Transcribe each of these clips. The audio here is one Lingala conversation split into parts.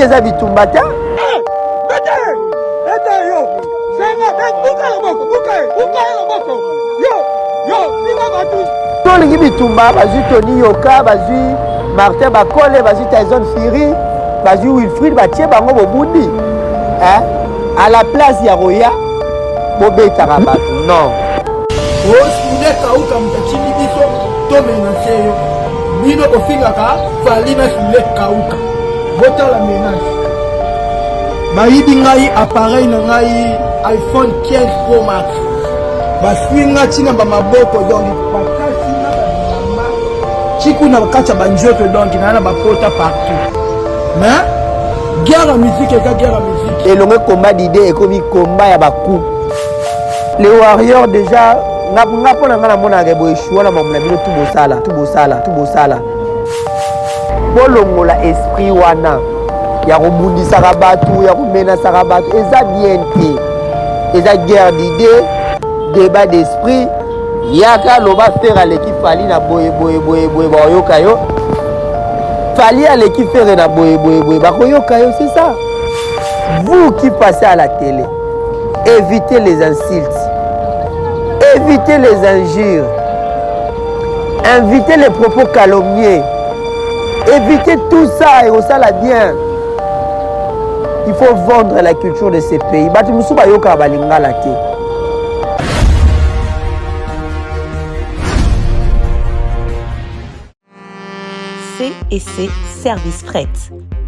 eza bitumba te. Tolingi bitumba bazwi Tony Yoka, bazwi Martin Bakole, bazwi Tyson Fury, bazwi Wilfried batie bango bobundi. À la place ya Roya bobetaka bato non. Osune kauka mtachini biso tome na seyo. Bino kofingaka falina sule kauka. Bota la ménage. Bayibi ngai appareil na ngai iPhone 15 Pro Max. Baswinga tina ba maboko donc bakasi na ba chiku na kacha banjoto donc na ba pota partout. Mais guerre musique et guerre musique. Et le combat d'idées et comme combat ya baku. Les warriors déjà ngapona ngana mona ke boyeshua na mamla bino tout bosala. Bolongola esprit wana ya kobundisa rabatu ya kumena sarabatu eza bien te. Eza guerre d'idées, débat d'esprit. Yaka loba faire à l'équipe fali na boye bayoka yo. Fali à l'équipe faire na boye bayoka yo, c'est ça. Vous qui passez à la télé, évitez les insultes, évitez les injures, évitez les propos calomniés, évitez tout ça et ça la bien. Il faut vendre la culture de ces pays. C&C Service Fret.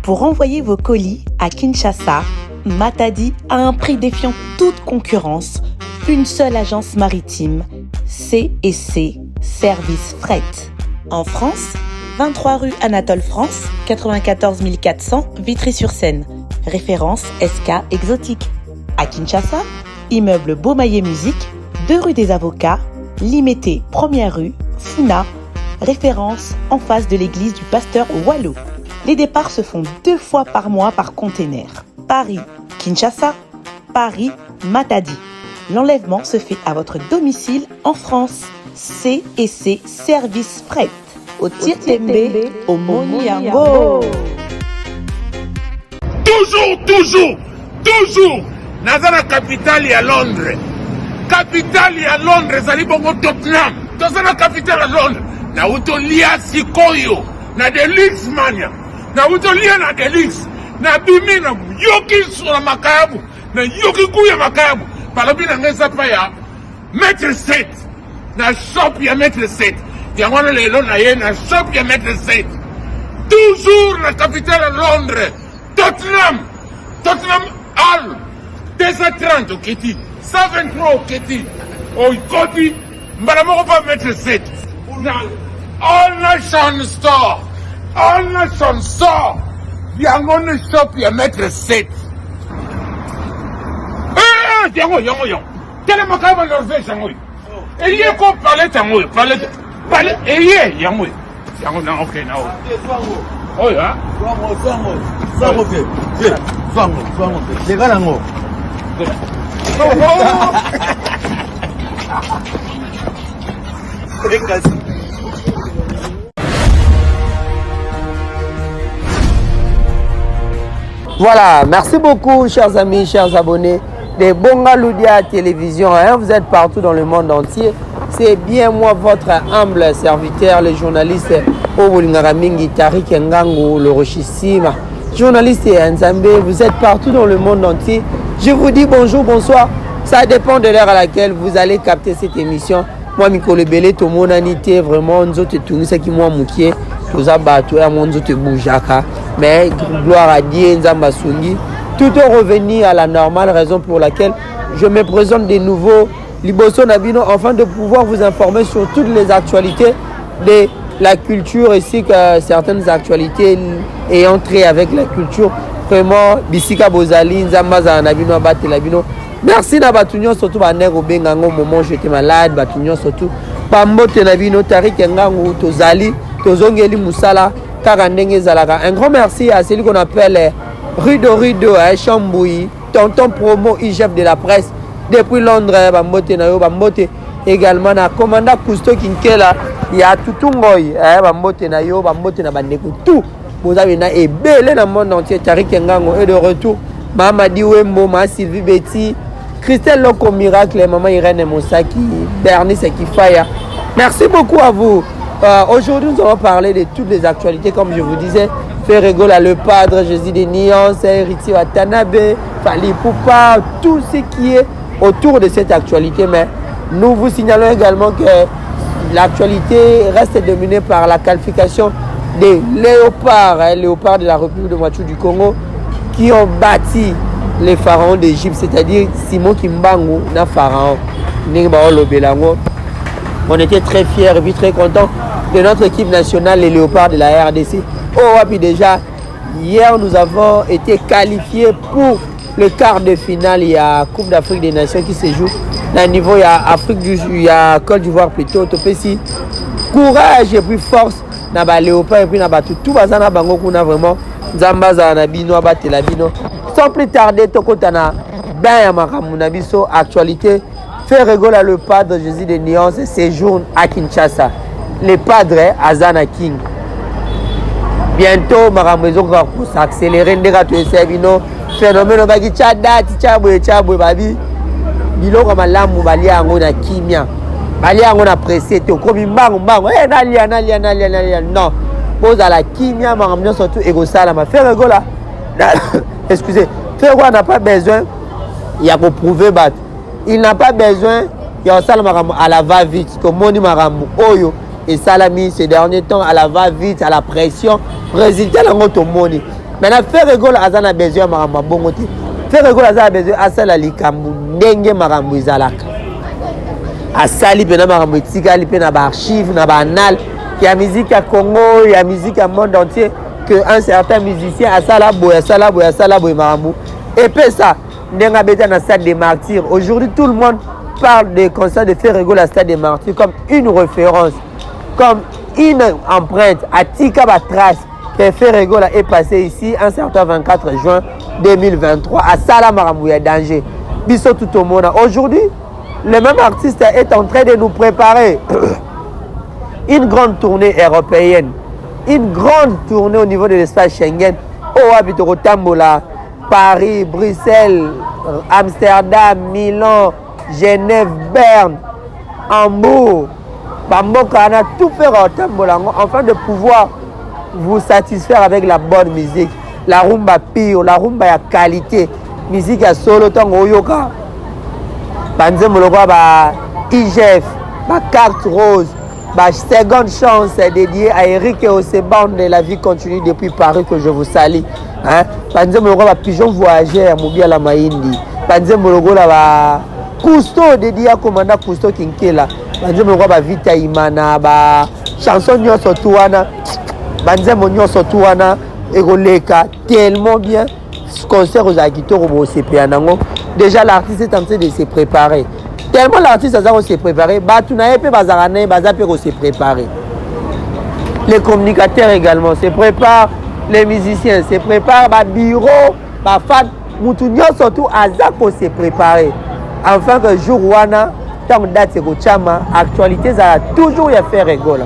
Pour envoyer vos colis à Kinshasa, Matadi a un prix défiant toute concurrence. Une seule agence maritime, C&C Service Fret. En France, 23 rue Anatole France, 94 400 Vitry-sur-Seine. Référence SK Exotique. À Kinshasa, immeuble Beaumaillé Musique, 2 rue des Avocats, Limété 1er rue, Funa. Référence en face de l'église du pasteur Wallo. Les départs se font 2 fois par mois par container. Paris-Kinshasa, Paris-Matadi. L'enlèvement se fait à votre domicile en France. C&C Service Fret. Au Tirtembe, au Moniango. Toujours naza na capitale à Londres. Capitale à Londres, zali bongo Tottenham. Toza na capitale à Londres. Na utolia sikoyo. Na Deluxe mania. Na utolia na Deluxe. Na bimi na yoki sur makayabu. Na yoki kuya makayabu. Palobi na ngesa pa ya Maître 7. Na shop ya Maître 7. Yangwana lelo na ye na shop ya Maître 7. Toujours la capitale à Londres. Tottenham Hall. 230 au Keti. 123 au Keti. Au Koti. Mbalamoko pa Maître 7. All Nation Store. All Nation Store. Yangone shop ya Maître 7. Yango. Quel makaba Norvège yango. Et yé ko parler tango, parler. Et yé yango. Yango na OK na o. Oh ya. Zango ke. Zango. Lega nango. Voilà, merci beaucoup chers amis, chers abonnés de Bongaloudia Télévision. Vous êtes partout dans le monde entier. C'est bien moi, votre humble serviteur, le journaliste Obolingaramingi Tariq Ngango, le Rochissima, journaliste et Nzambe. Vous êtes partout dans le monde entier. Je vous dis bonjour, bonsoir. Ça dépend de l'heure à laquelle vous allez capter cette émission. Moi, Mikolo Belé, tout mon anité, vraiment, nous autres, tout ce qui m'a mouqué, tout ça, tout le monde, tout boujaka. Mais gloire à Dieu, Nzamba Sungi. Tout est revenu à la normale, raison pour laquelle je me présente de nouveau Liboso Nabino, afin de pouvoir vous informer sur toutes les actualités de la culture, ainsi que certaines actualités ayant trait avec la culture. Vraiment, Bisika Bozali, Nzamba Nabino, Abate Labino. Merci na Batunyon, surtout Banego Bengango, moment j'étais malade, Batunyon surtout. Pambote Nabino, Tariq Ngango, Tozali, Tozongeli Moussala, Karandenge Zalaga. Un grand merci à celui qu'on appelle Rudo Chamboui, tonton promo IGF de la presse depuis Londres. Bambote Nayo, Bambote également na commandant Cousteau Kinkela, il y a tout Ngoy, Bambote Nayo, Bambote na Bandeko, tout vous avez et belé dans le monde entier. Tariq Ngango est de retour. Mamadi Wembo, Ma Sylvie Betty, Christelle Loco Miracle, Maman Irène Moussaki, Bernice Kifaya. Merci beaucoup à vous. Aujourd'hui, nous allons parler de toutes les actualités, comme je vous disais. Ferregola, le padre, Jésus des Nuances, Héritier Watanabe, Fali Poupa, tout ce qui est autour de cette actualité. Mais nous vous signalons également que l'actualité reste dominée par la qualification des léopards, léopards de la République démocratique du Congo, qui ont bâti les pharaons d'Égypte, c'est-à-dire Simon Kimbangu, na pharaon. On était très fiers et puis très contents de notre équipe nationale, les léopards de la RDC. Oh, et puis déjà, hier, nous avons été qualifiés pour le quart de finale. Il y a Coupe d'Afrique des Nations qui se joue. Au niveau, il y a Afrique du Sud, il y a Côte d'Ivoire plutôt. Topesi, courage et puis force. Naba léopard et puis naba tout bazana bango kuna vraiment Zambaza na bino abatela bino. Sans plus tarder, tokotana ben ya makamu na biso actualité. Ferregola, le padre Jésus des Nuances séjourne à Kinshasa. Le padre Azana King. Bientôt, Maramezo va s'accélérer. Phénomène bagi tchadati tchabwe babi. Bilo comme lamu balia ngona kimia. Balia ngona pressé to komi mbangu nalia. Non. Pose à la kimia maramnyo surtout ego sala ma Ferregola. Excusez. Ferregola n'a pas besoin. Il y a pour prouver battre. Il n'a pas besoin. Il y a un salam à la va-vite. Comme moni maramu oyo. Et Salami ces derniers temps à la va-vite, à la pression, résultat dans notre money. Maintenant, Ferregola Azana besoin maramba bongote. Ferregola Azana besoin asala likambu ndenge marambu izalaka. Asali pena marambu tikali pena ba archive na ba anal. Il y a musique à Congo, il y a musique à monde entier que un certain musicien asala boy marambu. Et puis ça, ndenga beta na stade des martyrs. Aujourd'hui, tout le monde parle des concerts de Ferregola stade des martyrs comme une référence. Comme une empreinte à Tika Trace que Ferregola est passé ici un certain 24 juin 2023 à Salamaramouya danger. Biso tout au monde. Aujourd'hui, le même artiste est en train de nous préparer une grande tournée européenne, une grande tournée au niveau de l'espace Schengen. Oh, Abitoro Tambola, Paris, Bruxelles, Amsterdam, Milan, Genève, Berne, Hambourg. Bamboka a tout fait afin de pouvoir vous satisfaire avec la bonne musique. La rumba pure, la rumba à qualité. Musique à solo tango yoka. Banze moloko ba IGF, ba carte rose, ba seconde chance dédiée à Eric et Oseban de la vie continue depuis Paris que je vous salue. Hein? Banze moloko ba pigeon voyageur, Mobia la Maindi. Banze moloko ba Cousteau dédié à commandant Cousteau Kinkela. Banze moloko ba Vita Imana ba chanson nyonso tuana. Banze nyonso tuana egoleka tellement bien. Concert aux Akito au CPA nango. Déjà l'artiste est en train de se préparer. Tellement l'artiste a se préparé, Batuna pe bazarane bazape se préparer. Les communicateurs également se préparent, les musiciens se préparent, ba bureau, ba fat mutunyo surtout azako se préparer. Enfin que jour wana tant date ko chama actualité ça a toujours y a fait rigoler.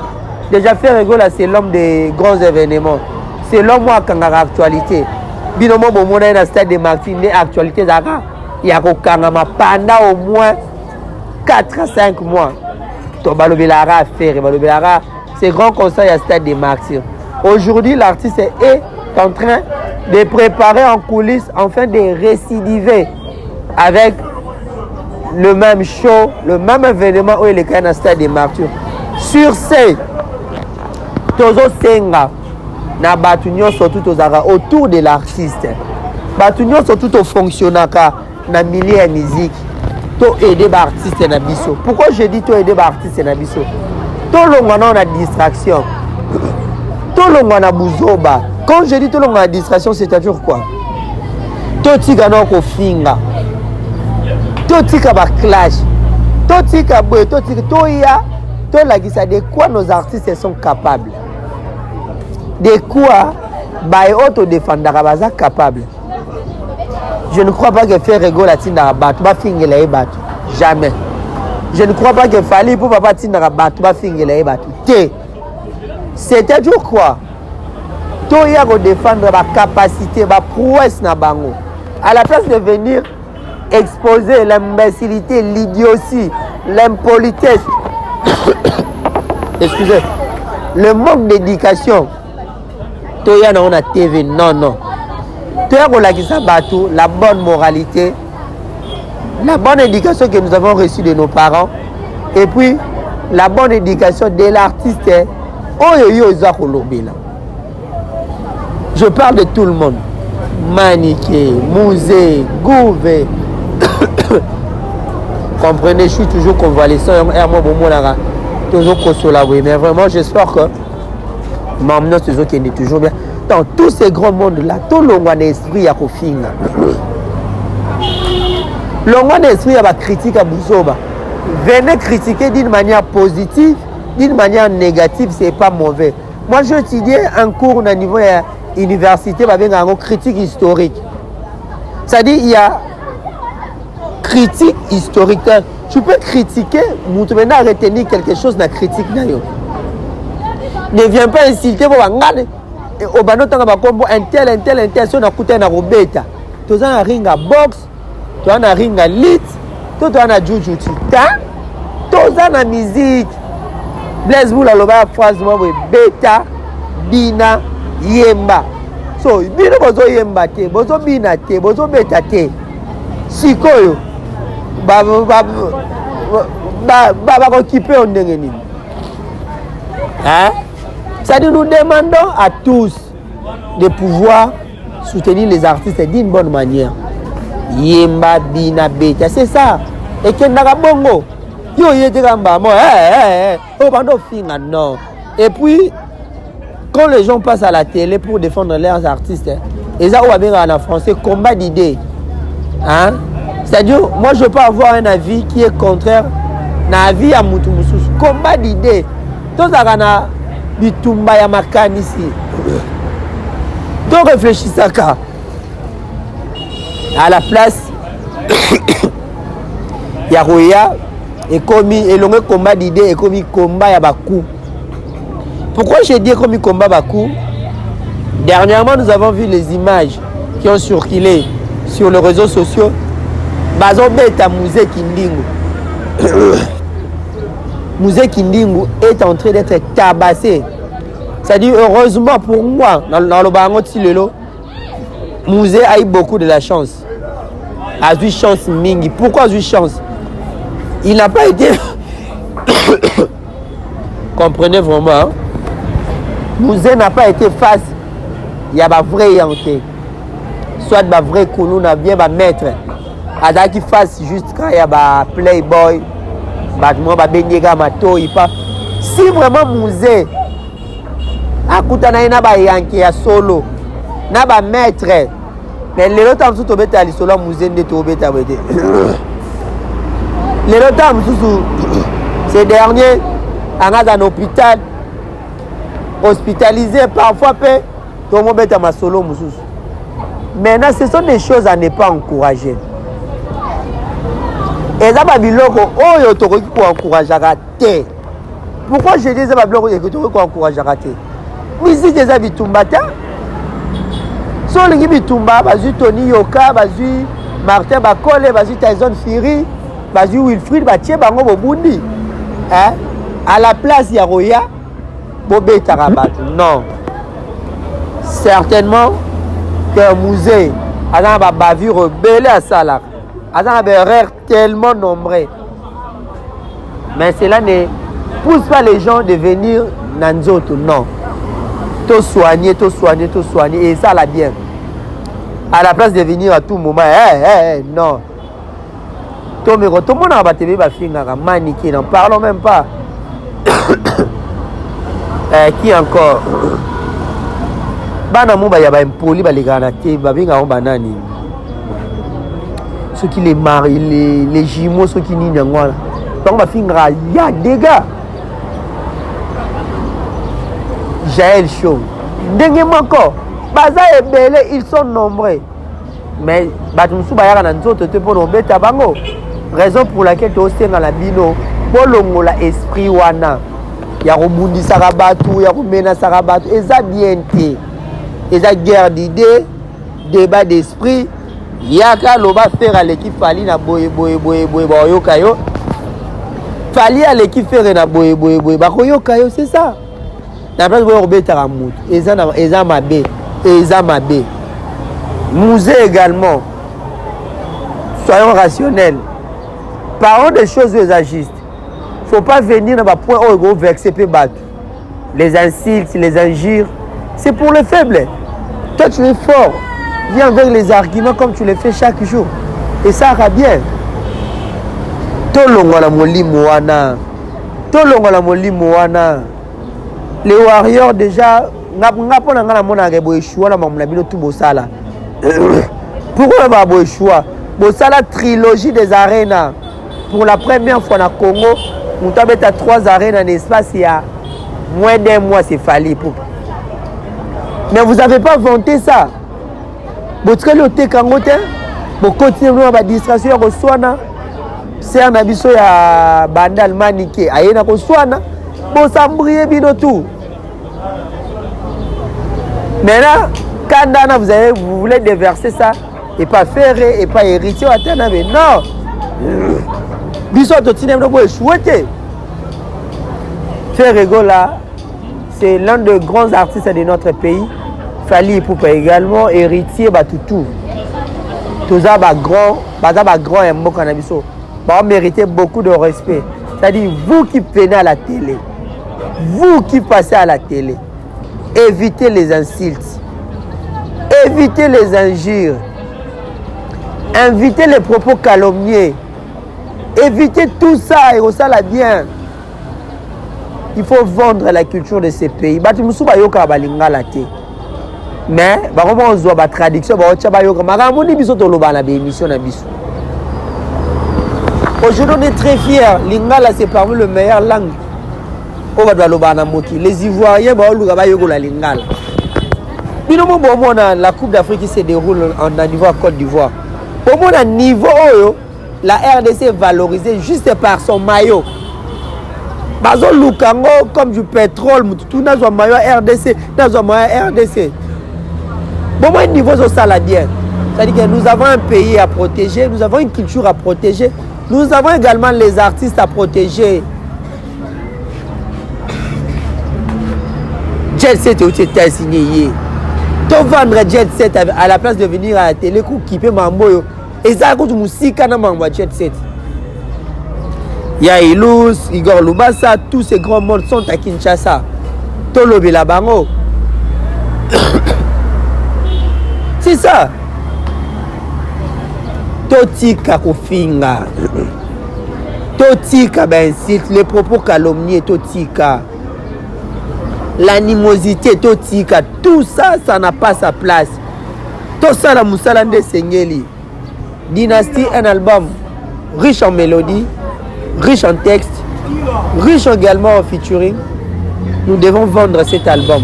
Déjà faire rigoler c'est l'homme des grands événements. C'est l'homme à kangara actualité. Binomo bomona na stade de Martin les actualités zaka il y a kokangama pendant au moins 4 à 5 mois. To balobelara faire balobelara c'est grand concert à stade de Martin. Aujourd'hui l'artiste est en train de préparer en coulisses afin de récidiver avec le même show, le même événement où il est quand même à stade de Martin. Sur ce Tozo Senga na batunyo surtout tozara autour de l'artiste batunyo surtout au fonctionnaka na milieu de musique to aider ba artiste na biso. Pourquoi je dis to aider ba artiste na biso? To longana na distraction, to longana buzoba. Quand je dis to longana distraction, c'est-à-dire quoi? To tika na ko finga, to tika ba clash, to tika boy, to tika to ya, to la gisa de quoi nos artistes sont capables. De quoi by autodéfendara baza capable. Je ne crois pas que faire rigoler la tindara batu ba fingela e batu. Jamais. Je ne crois pas que fallait pour papa tindara batu ba fingela e batu. T. C'est-à-dire quoi? toya ko défendre ba capacité ba prouesse na bango à la place de venir exposer l'imbécilité, l'idiotie, l'impolitesse. Excusez, le manque d'éducation. Toya na on a TV, non. Toya ko lakisa batou la bonne moralité, la bonne éducation que nous avons reçue de nos parents, et puis la bonne éducation de l'artiste. Je parle de tout le monde. Maniké, Mouzé, Gouvé. Comprenez, je suis toujours convalescent. Toujours consolé. Mais vraiment, j'espère que maintenant, c'est qui est toujours bien. Dans tous ces grands mondes-là, tout le monde a esprit à Kofinga. Le monde a esprit à critique à Boussoba. Venez critiquer d'une manière positive, d'une manière négative, c'est pas mauvais. Moi, j'ai étudié un cours au niveau de l'université, une critique historique. C'est-à-dire, il y a critique historique. Tu peux critiquer, mais tu peux retenir quelque chose de la critique. Ne viens pas insulter pour regarder. Au bano tanga bakombo un tel so na kuta na robeta. Tu as un ring à boxe, tu as un ring à lit, tu as un jujutsu. Tu as une musique. Blaise Boula loba phrase moi beta bina yemba. So bino bozo yemba te, bozo bina te, bozo beta te. Sikoyo ba occuper on ndenge nini. Hein? C'est-à-dire nous demandons à tous de pouvoir soutenir les artistes d'une bonne manière. Yemba bina beta, c'est ça. Et kendaka bongo. Yo yete kamba mo oh pardon finga non. Et puis quand les gens passent à la télé pour défendre leurs artistes, et ça on va en français combat d'idées. Hein? C'est-à-dire moi je peux avoir un avis qui est contraire na avis à mutu mususu. Combat d'idées. Tout ça kana bitumba ya makani ici. Donc réfléchissez à la place Yaroya et comme et le combat d'idées et comme combat ya bakou. Pourquoi j'ai dit comme combat bakou? Dernièrement, nous avons vu les images qui ont circulé sur les réseaux sociaux. Bazo beta Mouzé Kindingu. Mouzé Kindingu est en train d'être tabassé. C'est-à-dire heureusement pour moi dans le Bango Tilelo, Mouzé a eu beaucoup de la chance. A eu chance mingi. Pourquoi a eu chance? Il n'a pas été comprenez vraiment hein? Mouzé n'a pas été face. Il y a un vrai yanké. Soit un vrai kounou n'a bien un maître. Ada qui fasse juste quand il y a un playboy. Si vraiment Mouzé a coûté na yanké à solo. N'a pas maître. Mais les autres sont tombés à l'isolo Mouzé ne tombé à Wede. Les autres, ces derniers, en un hôpital, hospitalisés, parfois, tout le monde est à ma solo. Maintenant, ce sont des choses à ne pas encourager. Et ça, c'est un biloko pour encourager à rater. Pourquoi je dis que c'est un biloko pour encourager à rater? Musique des habits Tumbata. Si on dit Tumba, bazu Tony Yoka, bazu Martin Bakole, bazu Tyson Fury. Bazu Wilfried Batie bango bobundi hein à la place ya Roya bobé tarabatu non certainement que Mouzé a ba bavure belé à Salah a des erreurs tellement nombreux mais cela ne pousse pas les gens de venir nanzoto non to soigner et ça la bien à la place de venir à tout moment non. Tout le monde a battu les maniqués, n'en parlons même pas. Qui encore? Banamou ba yaba impoli ba les granate, ba binga banani. Ceux qui les marient, les jumeaux, ceux qui n'y n'engouent. Donc ba fingra ya des gars. Jaël Show. Dengue manko. Baza et belé, ils sont nombreux. Mais batumsu ba yaka nanzo te pour nos bêta bango. Raison pour laquelle tu as dans la bino pour l'ongola esprit wana ya robundi sarabatu ya rumena sarabatu eza bien té Et la guerre d'idées, débat d'esprit. Yaka loba faire à l'équipe Fali na boye bayoka yo. Fali à l'équipe faire na boye bayoka yo, c'est ça. Na place boye robeta ramut. Eza mabe. Musée également. Soyons rationnels. Parlons des choses justes. Il ne faut pas venir dans le point où il faut vexer et battre. Les insultes, les injures, c'est pour les faibles. Toi, tu es fort. Viens avec les arguments comme tu les fais chaque jour. Et ça va bien. Les warriors déjà, pourquoi on a choix? La trilogie des arénas. Pour la première fois au Congo, on a 3 arènes en espace il y a moins d'un mois, c'est fallu. Mais vous n'avez pas vanté ça. Vous continuez à la distraction, c'est un abisso ya bandal maniké. Aïe na koswana, bon sambrier bino tout. Maintenant, quand vous voulez déverser ça, et pas faire et pas hériter, non. Ferregola, c'est l'un des grands artistes de notre pays. Fali Ipupa également, héritier Batoutou. Tout ça, grand et bon cannabiso. Vous méritez beaucoup de respect. C'est-à-dire, vous qui venez à la télé, vous qui passez à la télé, évitez les insultes, évitez les injures, évitez les propos calomniés, évitez tout ça et ça la bien. Il faut vendre la culture de ces pays. Mais on voit la traduction. Aujourd'hui, on est très fiers. Lingala, c'est parmi les meilleures langues. Les Ivoiriens, la Lingala. La Coupe d'Afrique qui se déroule en Côte d'Ivoire. Pour mon niveau, la RDC est valorisée juste par son maillot. Bazo Lukango, comme du pétrole, tout n'a pas maillot RDC, n'a pas maillot RDC. Bon, moi, niveau, ça la bien. C'est-à-dire que nous avons un pays à protéger, nous avons une culture à protéger, nous avons également les artistes à protéger. Jet Set est été signé. Tu vendre Jet Set à la place de venir à la télé pour kipper Mamboyo. Et ça, quand tu musique, on a Jet Set. Yailous, Igor Lubasa, tous ces grands mondes sont à Kinshasa. Tolo Bilabango. C'est ça. Totika Kofinga. Totika ben site les propos calomniés Totika. L'animosité Totika, tout ça, ça n'a pas sa place. Tout ça la Moussalande Sengeli. Dynastie, un album riche en mélodie, riche en texte, riche également en featuring. Nous devons vendre cet album.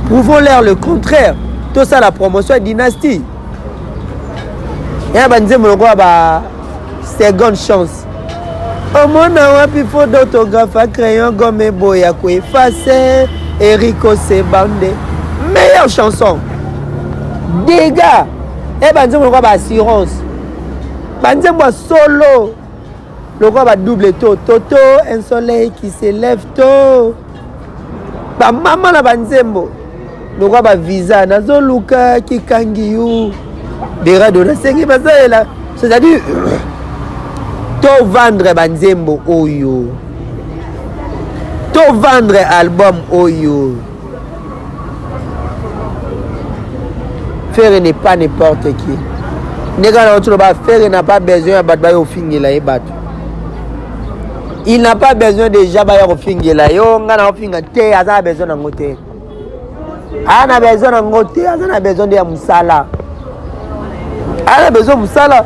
Prouvons-leur le contraire. Tout ça, la promotion est dynastie. Et seconde chance. Au monde, il faut d'autographe à crayon, gomme et boya, quoi effacer, Erico Sebande. Meilleure chanson. Dégâts. Et ben, on va assurance. Ben, solo. Le roi va double tôt. Toto, un soleil qui s'élève tôt. Ba maman la banzembo. Le roi va visa. Nazo Luka qui kangiou. Des radios. C'est-à-dire, to vendre banzembo oyo. To vendre album oyo. Faire n'est pas n'importe qui. Faire n'a pas besoin de faire. Il n'a pas besoin déjà de faire. Il a besoin de ngote. Il a besoin de ngote. Il a besoin de musala. Il a besoin de musala.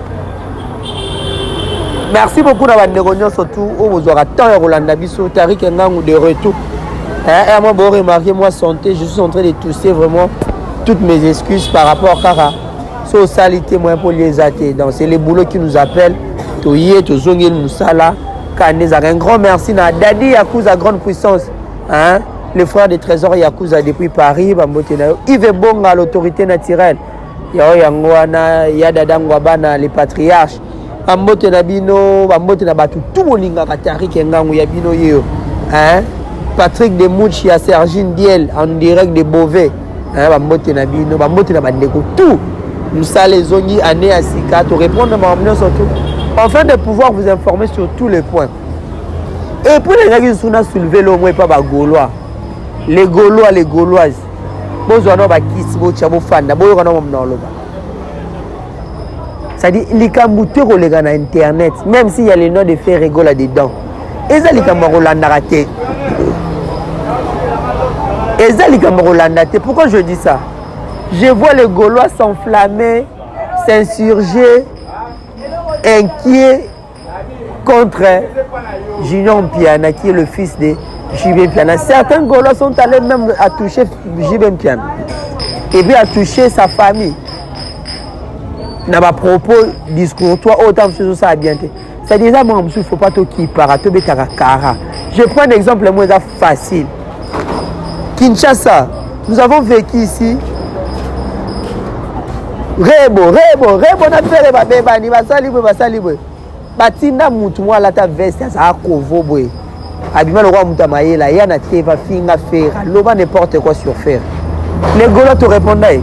Merci beaucoup d'avoir négocié surtout. Vous aurez tant de Roland Bisso, Tariq Ngang de retour. Et moi, bon, remarquez, moi, santé, je suis en train de tousser vraiment. Toutes mes excuses par rapport à Kara. Socialité, moi, pour les athées. Donc, c'est les boulots qui nous appellent. Toye, Tozongil, Moussala, Kanez. Un grand merci à Dadi Yakouz à grande puissance. Hein? le frère de Trésor Yakuza depuis Paris, Yves Bonga, l'autorité naturelle. Yangwana, Yadadangwa Bana, les patriarches. Bambote na bino, bambote na batu, tout le monde a Katari Kengangu Yabino Yo. Patrick Demouchi à Sergine Biel en direct de Beauvais. Bambote na bino, bambote na bandeko, tout. Nous ça les zoni année à Sika, pour répondre à ma surtout. Afin de pouvoir vous informer sur tous les points. Et pour les gens qui sont soulevés, le moins pas Gaulois. Les Gaulois, les Gauloises. C'est-à-dire, les cambouteurs au na internet, même s'il y a les noms de faire rigolo là-dedans. Et ça, les camboulanda raté. Et ça, les camboulanda raté. Pourquoi je dis ça? Je vois les Gaulois s'enflammer, s'insurger, inquiets contre Junior Mpiana, qui est le fils de JB Mpiana. Certains Gaulois sont allés même à toucher JB Mpiana. Et puis à toucher sa famille. Dans ma propos discours, toi, autant que ça a bien été. C'est-à-dire, il ne faut pas tout qui part, tout kara. Je prends un exemple moins facile. Kinshasa, nous avons vécu ici. Rebo, na faire ba beba ni basalibre. Batinda mutu mwa la ta veste ça akovo boy. Abima le roi mutamaye la yana teva finga faire, loba n'importe quoi sur faire. Les Gaulois te répondaient.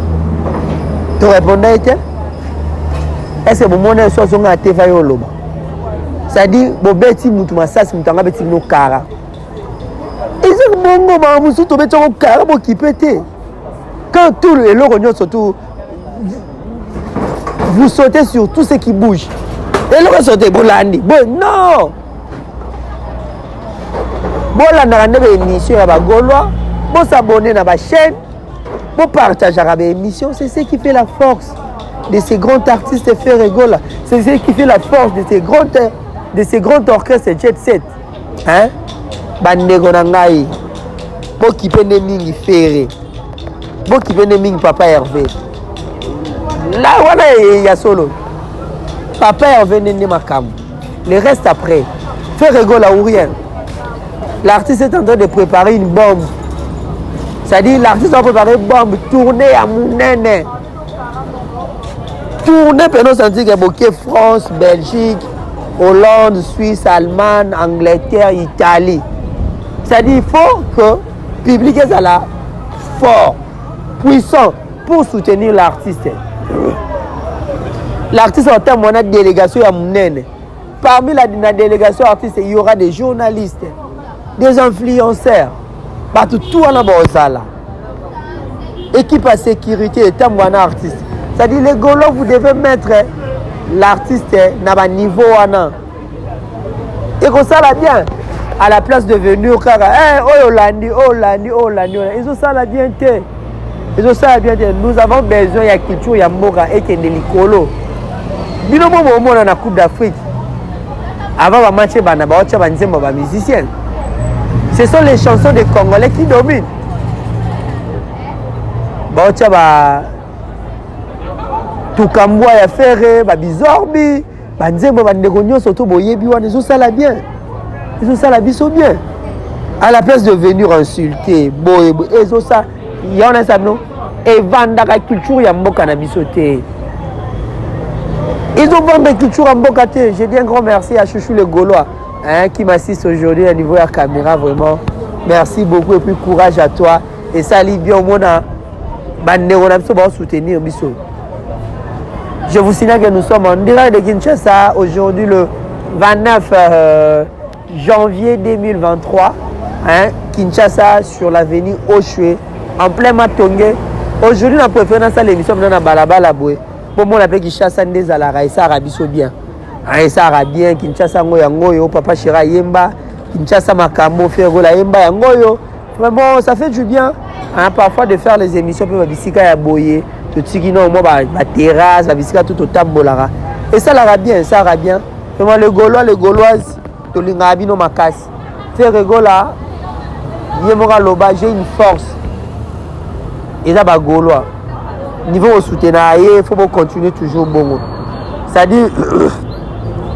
Est-ce que mon monnaie soit son à teva yo loba? Ça dit bobeti mutu masasi mutanga beti no kara. Ils ont bongo ma musu to beti no kara bo qui pété. Quand tout le rognon surtout vous sautez sur tout ce qui bouge. Et là, vous sautez, Bolandi. Bon, non! Bolandi a une émission à Gaulois. Vous s'abonnez à ma chaîne. Vous partagez à l'émission. C'est ce qui fait la force de ces grands artistes fait rigoler. C'est ce qui fait la force de ces grands orchestres jet set. Hein? Bandego Nangaï. Vous qui prenez Mingi Ferré. Vous qui prenez Mingi Papa Hervé. Là, voilà, il y a solo. Papa est venu ma cam. Le reste après. Fais rigoler ou rien. L'artiste est en train de préparer une bombe. C'est-à-dire, l'artiste va préparer une bombe. Tourner à Mounene. Tourner, pendant sentir qu'il y a France, Belgique, Hollande, Suisse, Allemagne, Angleterre, Italie. C'est-à-dire, il faut que le public soit là, fort, puissant, pour soutenir l'artiste. L'artiste en termes de délégation à Mounene. Parmi la délégation artiste, il y aura des journalistes, des influenceurs, partout, tout en Bozala. Équipe à sécurité et termes artiste. C'est-à-dire, les Gaulois, vous devez mettre l'artiste à un niveau. Et comme ça, là, bien, à la place de venir, ils ont ça, là, bien, nous avons besoin de culture, de Mora et de l'Ikolo. Bino mo na Coupe d'Afrique. Avant de matcher les musiciens. Ce sont les chansons des Congolais qui dominent. Tukambwa ya Ferré, Bizorbi, Banzembo Bandegonyo surtout Boyebi wana ils ont ça là bien. Ils ont ça là bien. À la place de venir insulter, ils ont ça, il y en a ça non. Et vendre la culture ya mboka na bisoté. Ils ont vendu la culture en Bokate. Je dis un grand merci à Chouchou le Gaulois qui m'assiste aujourd'hui à niveau de la caméra. Vraiment, merci beaucoup et puis courage à toi. Et ça lit bien au monde. On a soutenir. Je vous signale que nous sommes en direct de Kinshasa aujourd'hui le 29 janvier 2023. Kinshasa sur l'avenue Oshwe en plein Matongé. Aujourd'hui, on a préféré dans l'émission de Balabala Boué. Pour moi, on appelle Kinshasa Ndezala, et ça arabiso bien. Et ça arabien, Kinshasa Ngoyo, Papa Chira Yemba, Kinshasa Makambo, Fergola Yemba, Ngoyo. Vraiment, ça fait du bien. Parfois de faire les émissions, puis Babisika ya Boye, tout ce qui n'a au moins la terrasse, Babisika tout au tambolara. Et ça l'arabien, ça arabien. Vraiment, les Gaulois, les Gauloises, tout le Ngabino Makas. Faire rigola, Yemora Loba, j'ai une force. Et ça, Gaulois. Niveau soutenir, il faut continuer toujours bon. C'est-à-dire,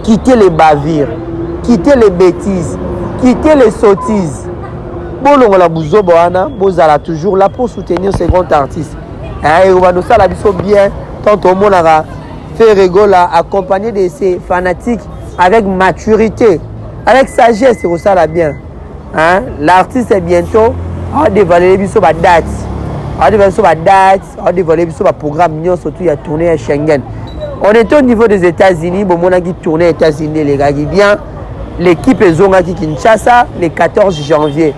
quitter les bavures, quitter les bêtises, quitter les sottises. bolongo la buzobo wana bozala toujours là pour soutenir ces grands artistes. Et on va nous ça la biso bien tant au monde a fait rigoler accompagné de ces fanatiques avec maturité, avec sagesse, c'est ça la bien. Hein? L'artiste est bientôt a dévoilé biso ba date. A dévoilé biso ba date, a dévoilé biso ba programme surtout il y a tourné à Schengen. On est au niveau des États-Unis, bon on a qui tourné aux États-Unis les gars qui vient. L'équipe est zonga qui Kinshasa le 14 janvier.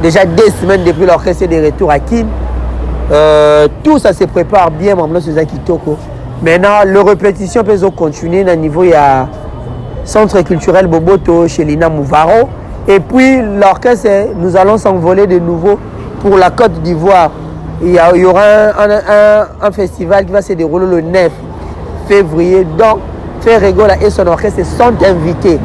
Déjà 2 semaines depuis l'orchestre de retour à Kin. Tout ça se prépare bien maintenant sur Zakitoko. Maintenant, le répétition peut continuer à niveau il y a centre culturel Boboto chez Lina Mouvaro. Et puis l'orchestre, nous allons s'envoler de nouveau pour la Côte d'Ivoire. Il y aura un festival qui va se dérouler le 9 février. Donc, Ferregola et son orchestre sont invités.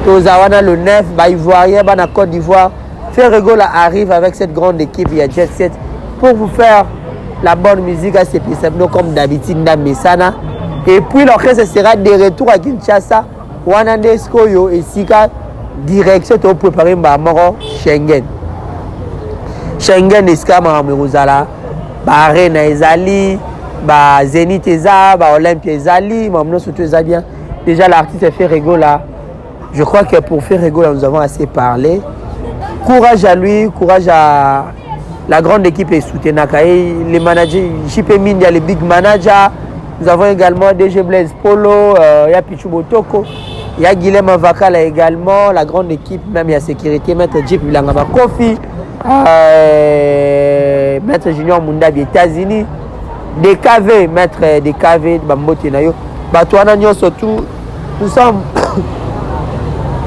Tozawana le 9, Ivoirien, la Côte d'Ivoire. Ferregola arrive avec cette grande équipe, il y a Jet Set, pour vous faire la bonne musique à CP7, comme d'habitude dans Messana. Et puis l'orchestre sera de retour à Kinshasa, Wanande Skoyo et Sika, direction pour préparer Moro Schengen. Schengen est comme Meruzala, Arena Ezali, Zénith Eza, Olympia Ezali, maintenant surtout Eza bien. Déjà l'artiste fait Ferregola. Je crois que pour faire Ferregola, nous avons assez parlé. Courage à lui, courage à la grande équipe et soutenaka. Les managers, JP Mindia, les big managers. Nous avons également DG Blaise Polo, il y a Pichu Botoko, il y a Guilhem Avakala également, la grande équipe, même il y a sécurité, Maître Jeep Bilangama Kofi, Maître Junior Munda des États-Unis, DKV, Maître DKV, Bambote Nayo. Batouana Nyon surtout, nous sommes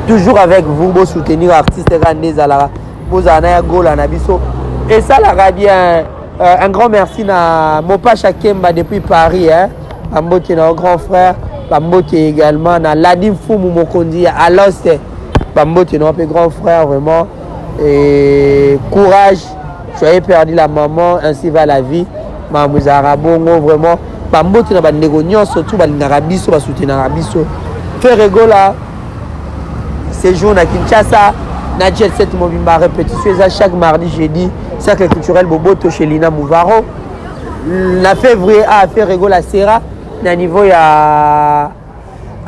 toujours avec vous pour soutenir l'artiste Randé Zalara, Bozana Gola Nabiso. Et ça, la bien, un grand merci à Mopa Chakemba depuis Paris, hein. Bambote, notre grand frère, Bambote également, à Ladim Foumou Mokondi, à Lost, Bambote, notre grand frère, vraiment. Et courage, tu as perdu la maman, ainsi va la vie. Mamouzara Bongo, vraiment. Bambote, na Bandegonion, surtout, Narabiso, va soutenir Narabiso. Ferregola, séjour à Kinshasa, Nadjet 7 Mobimba répétition, chaque mardi, jeudi, cercle culturel Boboto chez Lina Mouvaro. La février a fait Ferregola Serra, à niveau il y a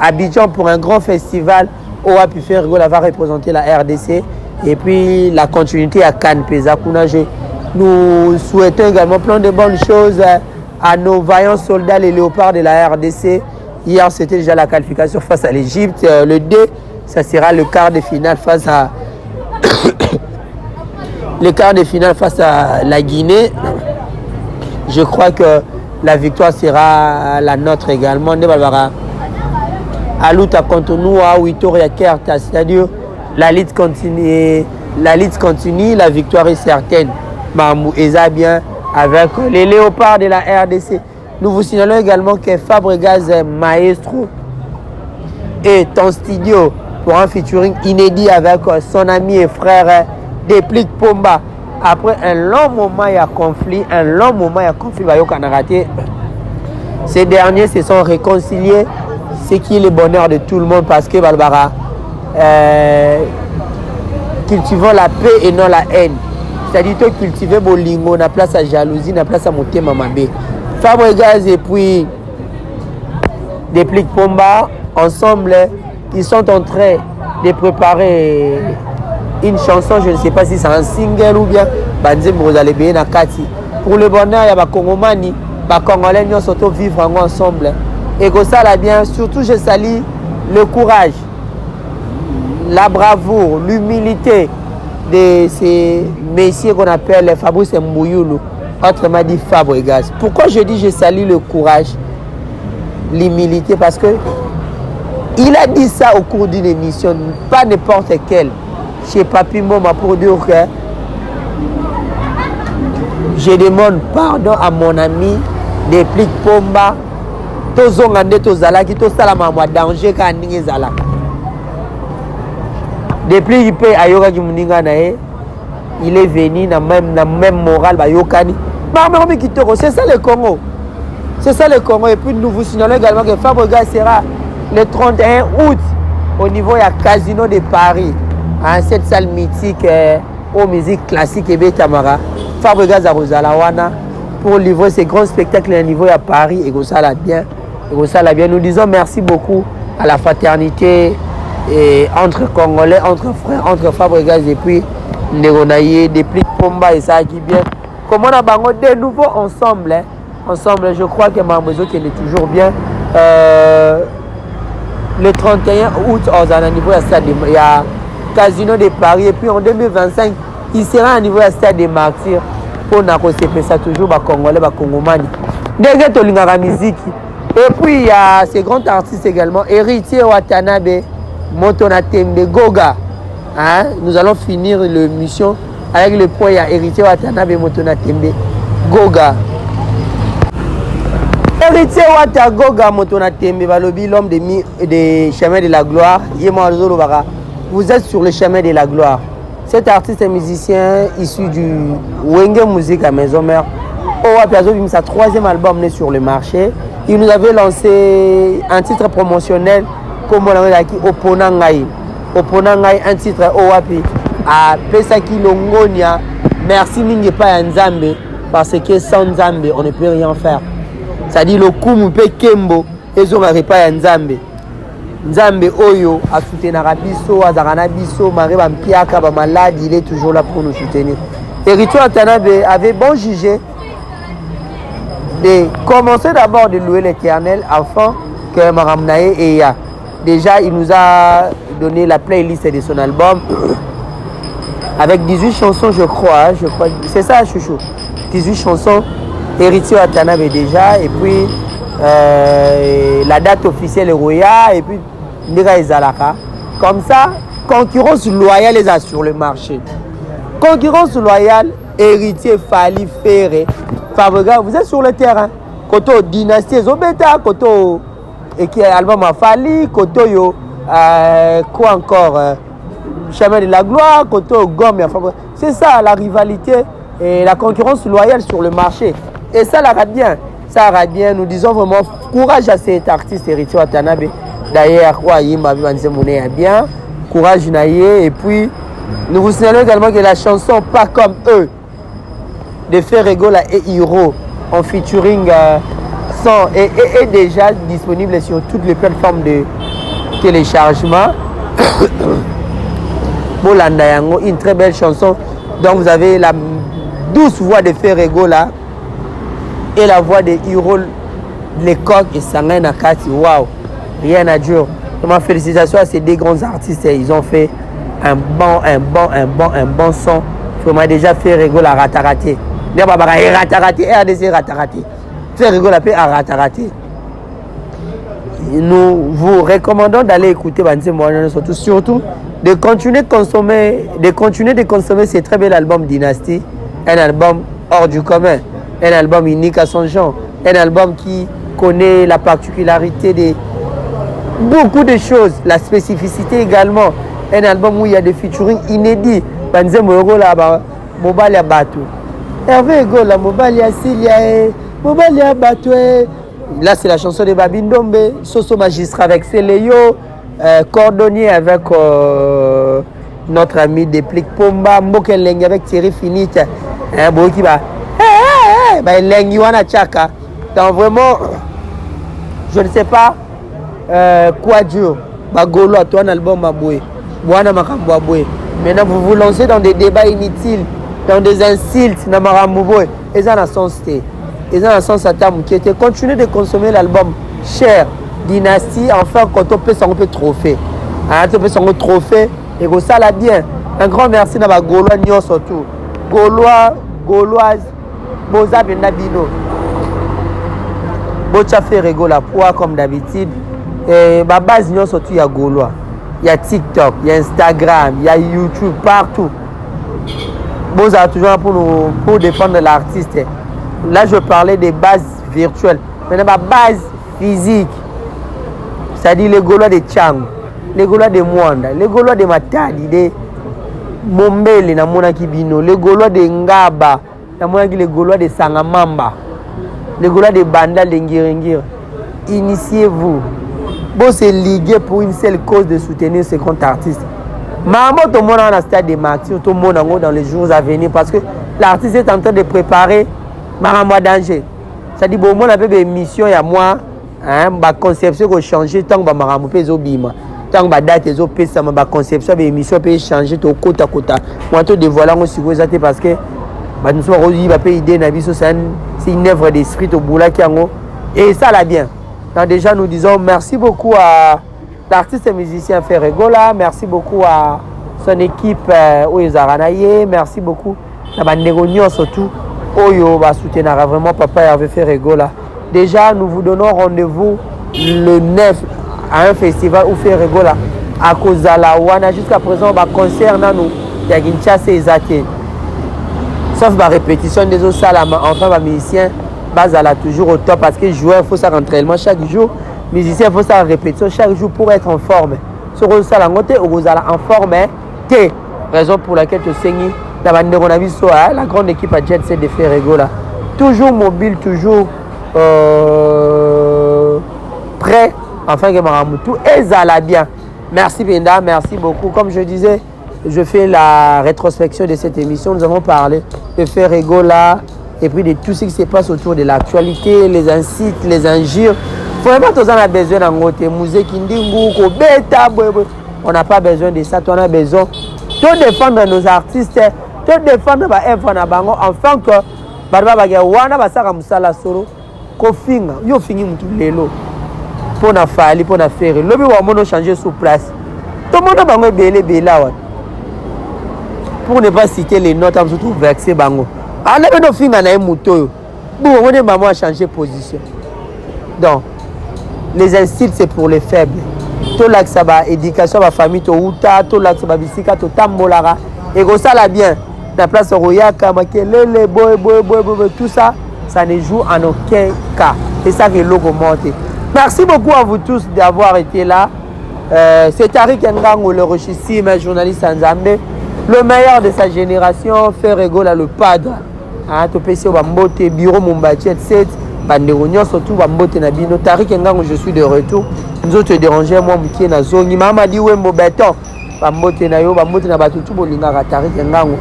Abidjan pour un grand festival où a pu faire Ferregola va représenter la RDC. Et puis la continuité à Cannes, Pézakuna. Nous souhaitons également plein de bonnes choses à nos vaillants soldats, les léopards de la RDC. Hier, c'était déjà la qualification face à l'Égypte. Le 2, ça sera le quart de finale face à le quart de finale face à la Guinée. Je crois que la victoire sera la nôtre également. Aluta contre nous à Witoria Kerta, c'est-à-dire la lutte continue, la victoire est certaine. Mamou Eza bien avec les léopards de la RDC. Nous vous signalons également que Fabregas Maestro est en studio pour un featuring inédit avec son ami et frère Déplique Pomba. Après un long moment, il y a conflit, ces derniers se sont réconciliés, ce qui est le bonheur de tout le monde parce que Balbara cultivons la paix et non la haine. C'est-à-dire que cultiver Bolingo, on a place à jalousie, on a place à monter Mamabé. Fabregas et puis Déplique Pomba, ensemble, ils sont en train de préparer une chanson, je ne sais pas si c'est un single ou bien pour le bonheur, il y a des Congomani, des Congolais, nous surtout vivre ensemble. Et que ça là bien, surtout je salue le courage, la bravoure, l'humilité de ces messieurs qu'on appelle Fabrice Mbouyulu, autrement dit Fabregas. Pourquoi je dis je salue le courage, l'humilité? Parce que il a dit ça au cours d'une émission, pas n'importe quelle, chez Papi Moma, pour dire que je demande pardon à mon ami Déplique Pomba. Tozongande tozalaki tosalama mwa danger ka ndinge zalaka. Déplique pe ayoka ki muninga na ye, il est venu na même morale ba yokani. Mais kitoko, c'est ça le Congo. C'est ça le Congo. Et puis nous vous signalons également que Fabregas sera le 31 août au niveau du Casino de Paris. hein, cette salle mythique aux musiques classiques et Tamara. Fabregas à Rosalawana pour livrer ces grands spectacles à niveau à Paris et ça l'a bien. Et ça l'a bien. Nous disons merci beaucoup à la fraternité et entre Congolais, entre frères, entre Fabregas et puis Ndegonaye, des plis de Pomba et ça qui bien. Comment on a bango de nouveau ensemble, hein? Ensemble, je crois que Mambozo qui est toujours bien. Le 31 août, au niveau à stade, il y a Casino de Paris et puis en 2025, il sera à niveau à stade des Martyrs pour nous ça toujours les Congolais, les Congomani. Déjà, tu as la musique. Et puis il y a ces grands artistes également, Héritier Watanabe, Motonatembe, Goga. Hein? Nous allons finir l'émission avec le point, il y a Héritier Watanabe, Motonatembe, Goga. Héritier Watanabe, Goga, Motonatembe, l'homme des chemins de la gloire. Vous êtes sur le chemin de la gloire. Cet artiste et musicien issu du Wenge Musique à Maison Mère, sa troisième album né sur le marché. Il nous avait lancé un titre promotionnel comme on l'a dit Oponangai. Oponangai, un titre Owapi à Pesaki Longonia. Merci Mingi pa Nzambe parce que sans Nzambe on ne peut rien faire. Ça dit le Kumu pe Kembo ezongari pa Nzambe. Nzambe Oyo a soutenu Rabiso, Azaranabiso, Marie Bampiaka, malade, il est toujours là pour nous soutenir. Héritier Watanabe avait bon jugé de commencer d'abord de louer l'Éternel afin que Maramnae et ya. Déjà, il nous a donné la playlist de son album avec 18 chansons, je crois. C'est ça, chouchou. 18 chansons, Héritier Watanabe déjà, et puis la date officielle est Roya, et puis Ndega Ezalaka. Comme ça, concurrence loyale les a sur le marché. Concurrence loyale, Héritier Fali Ferré. Fabregas, vous êtes sur le terrain. Koto Dynastie Zobeta, Koto et qui est album à Fali, Koto yo, quoi encore, Chemin de la Gloire, Koto Gomme. C'est ça la rivalité et la concurrence loyale sur le marché. Et ça rate bien. Ça rate bien. Nous disons vraiment courage à cet artiste Héritier Watanabe. D'ailleurs, quoi, il m'a bien. Courage Naye. Et puis, nous vous signalons également que la chanson Pas comme eux de Ferregola et Hiro en featuring est déjà disponible sur toutes les plateformes de téléchargement. Bolandayango, une très belle chanson. Donc vous avez la douce voix de Ferregola et la voix de Hiro Lecoq et Sangai Nakati. Waouh, rien à dire. Vraiment félicitations à ces deux grands artistes. Ils ont fait un bon son. Vraiment déjà Ferregola rataraté. Nous vous recommandons d'aller écouter surtout de continuer de consommer ce très bel album Dynastie, un album hors du commun, un album unique à son genre, un album qui connaît la particularité de beaucoup de choses, la spécificité également, un album où il y a des featuring inédits. Hervé Gola, Mobalia Silia, Mobalia Batoué. Là, c'est la chanson de Babindombe. Soso Magistrat avec Céléo. Cordonnier avec notre ami Deplik Pomba. Mbokeleng avec Thierry Finite. Boki ba. Lengi wana Tchaka. Donc vraiment, je ne sais pas quoi dire. Bagolo, toi, un album Maboué. Wana Makambo Aboué. Maintenant, vous vous lancez dans des débats inutiles. Dans des insultes, et ça n'a sens. Et ça n'a sens à ta qui était continuer de consommer l'album Cher Dynastie, enfin quand on peut s'en trophée. On peut s'en trophée et que ça l'a bien. Un grand merci à Gaulois Nyon surtout. Gauloise, Boza Benabino. Bocha fait rigoler poids comme d'habitude. Et ma base Nyon surtout, il y a Gaulois. Il y a TikTok, il y a Instagram, il y a YouTube, partout. Bon, ça toujours pour défendre l'artiste. Là, je parlais des bases virtuelles. Maintenant, ma base physique, c'est-à-dire les Gaulois de Tchang, les Gaulois de Mwanda, les Gaulois de Matadi, de Mombele, na Mona Kibino, les Gaulois de Ngaba, les Gaulois de Sangamamba, les Gaulois de Banda, de Ngiringir. Initiez-vous. Bon, c'est ligué pour une seule cause de soutenir ces grands artistes. Maman, tout le monde a un stade de martyr, tout le monde dans les jours à venir parce que l'artiste est en train de préparer Maramba danger. Ça dit, bon, moi, on a fait une mission, il y a moi, ma conception qui a changé, tant que Maramba peut obima. Tant que date est opé, ça ma conception, une mission peut changer tout côté à côté. Moi, tout dévoiler, on s'y voit parce que nous sommes aussi, c'est une œuvre d'esprit au bout là qui et ça l'a bien. Donc, déjà, nous disons merci beaucoup à l'artiste et musicien Ferregola, merci beaucoup à son équipe Oyezaranaye, merci beaucoup à Bandegonion surtout, Oyo va soutenir vraiment Papa Hervé Ferregola. Déjà, nous vous donnons rendez-vous le 9 à un festival où Ferregola à Kozala Wana. Jusqu'à présent, on concert nous, il y a Kinshasa et Zate. Sauf la répétition des autres salles, enfin, les musiciens, Bazala toujours au top parce que joueur, il faut ça entraînement chaque jour. Musicien, il faut ça répétition chaque jour pour être en forme. Sur le salon, on est en forme. C'est raison pour laquelle tu saignes. La grande équipe à Jet Set de Ferregola. Toujours mobile, toujours prêt. Enfin, tout et ça l'a bien. Merci Benda, merci beaucoup. Comme je disais, je fais la rétrospection de cette émission. Nous avons parlé de Ferregola et puis de tout ce qui se passe autour de l'actualité, les incites, les injures. Vraiment, on a besoin d'un côté musique on n'a pas besoin de ça. On a besoin de défendre nos artistes, de défendre enfin que wana basaka musala solo kofinga yo fingi mutu lelo pona fali pona faire lobi wa mono changer sous place tout le monde bango bela wa pour ne pas citer les notes en surtout vexé bango ala be no finga na muto bo on maman a changé position. Donc les insultes c'est pour les faibles. Tout là que ça va éducation va famille to uta tout là que ça va bisika to tambolara et go ça la bien la place royaka makelele boy tout ça ça ne joue en aucun cas. C'est ça que logo monte. Merci beaucoup à vous tous d'avoir été là. C'est Tariq Ngango, le richissime journaliste en Zambie, le meilleur de sa génération, Ferregola le padre. To pesi Bambote bureau Mumbachi 7 Banderonio surtout Bambote Nabino Tariq Ngango, je suis de retour. Nous autres déranger moi mki na zongi mama di wembo beton Bambote na yo Bambote na batutu bolinga Tariq Ngango.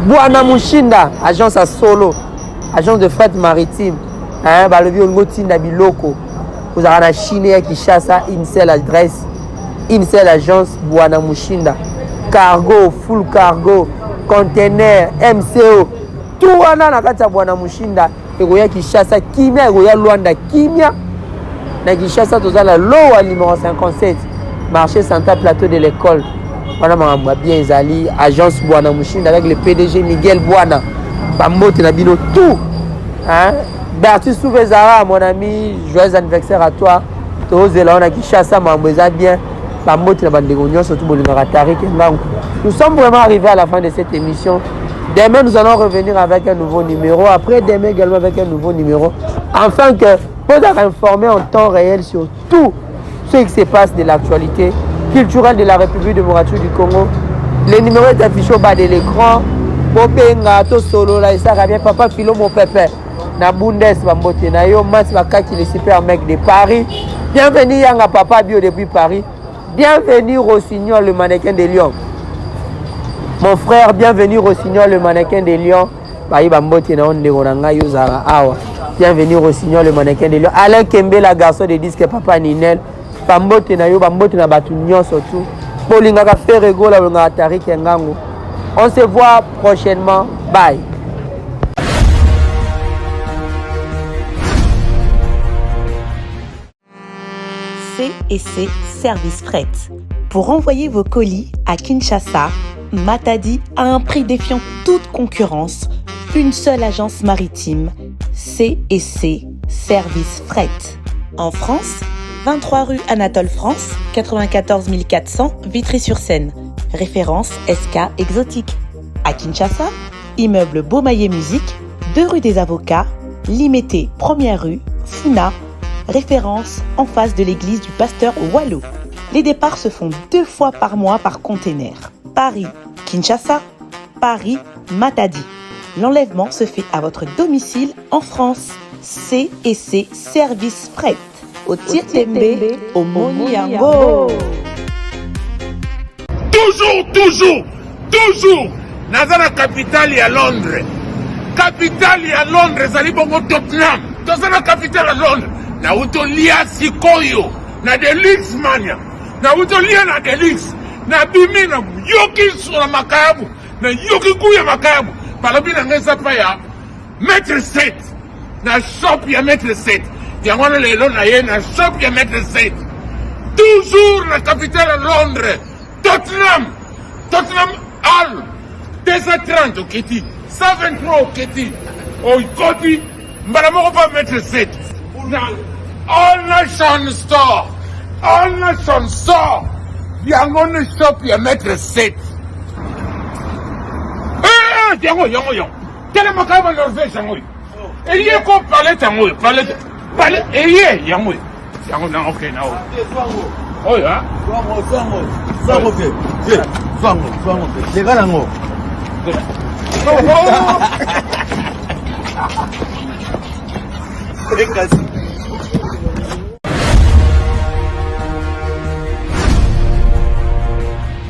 Bwana Mushinda, agence à Solo, agence de fret maritime. Balobi Ongotinda Biloko. Vous avez la Chine qui chasse une seule adresse, une seule agence, Bwana Mushinda. Cargo, full cargo, container, MCO. Tout wana na kati ya Bwana Mushinda. Egoya qui chasse Kimia, Egoya Luanda Kimia. Na qui chasse tozala lowa numéro 57. Marché central plateau de l'école. On a bien Zali, agence Bwana Mushinda avec le PDG Miguel Bwana. Bambote na bino tout. Bertus Souvezara, mon ami, joyeux anniversaire à toi. Tozela on a qui chasse Mamboza bien. Bambote na Bandegonion surtout Bolingara Tariq Ngango. Nous sommes vraiment arrivés à la fin de cette émission. Demain nous allons revenir avec un nouveau numéro. Après demain également avec un nouveau numéro. Afin que pour informer en temps réel sur tout ce qui se passe de l'actualité culturelle de la République démocratique du Congo. Le numéro est affiché au bas de l'écran. Bobenga to solo la ça bien papa Philo mon pépé. Na Bundes Bambote na yo Mas Bakaki le super mec de Paris. Bienvenue Yanga Papa Bio depuis Paris. Bienvenue Rossignol le mannequin de Lyon. Mon frère, bienvenue Rossignol le mannequin de Lyon. Bayi Bambote na onde goranga yo zara awa. Bienvenue Rossignol le mannequin de Lyon. Alain Kembe la garçon de disque Papa Ninel. Bambote na yo Bambote na batu nyon surtout. Bolinga ka Ferregola longa Tariq Ngango. On se voit prochainement. Bye. C&C Service Fret. Pour envoyer vos colis à Kinshasa, Matadi a un prix défiant toute concurrence. Une seule agence maritime, C&C Service Fret. En France, 23 rue Anatole France, 94 400 Vitry-sur-Seine. Référence SK Exotique. À Kinshasa, immeuble Beaumaillé Musique, 2 rue des Avocats, Limité, 1er rue, Funa. Référence en face de l'église du pasteur Wallo. Les départs se font 2 fois par mois par container. Paris, Kinshasa, Paris, Matadi. L'enlèvement se fait à votre domicile en France. C&C Service Fret. Au Tirtembe, au Moniango. toujours naza na capitale à Londres. Capitale à Londres ezali bongo Tottenham. Toza na capitale à Londres. Na utolia sikoyo na Deluxe mania. Na utolia na Deluxe. Na bimi na yoki sur makayabu. Na yoki kuya makayabu. Palobi na ngesa pa ya Maître 7. Na shop ya Maître 7. Yango na lelo na ye na shop ya Maître 7. Toujours la capitale à Londres. Tottenham Hall. 230 au Keti. 123 au Keti. Au Koti. Mbala pas Maître 7. All Nation Store. All Nation Store. Yango ne shop ya Maître 7. Yango. Quel est mon cas de Norvège, yango? Et yé ko parler tango, parler. Et yé, yango. Yango na ok na o. Oh ya. Zango ke. Zango ke. Lega nango. Oh.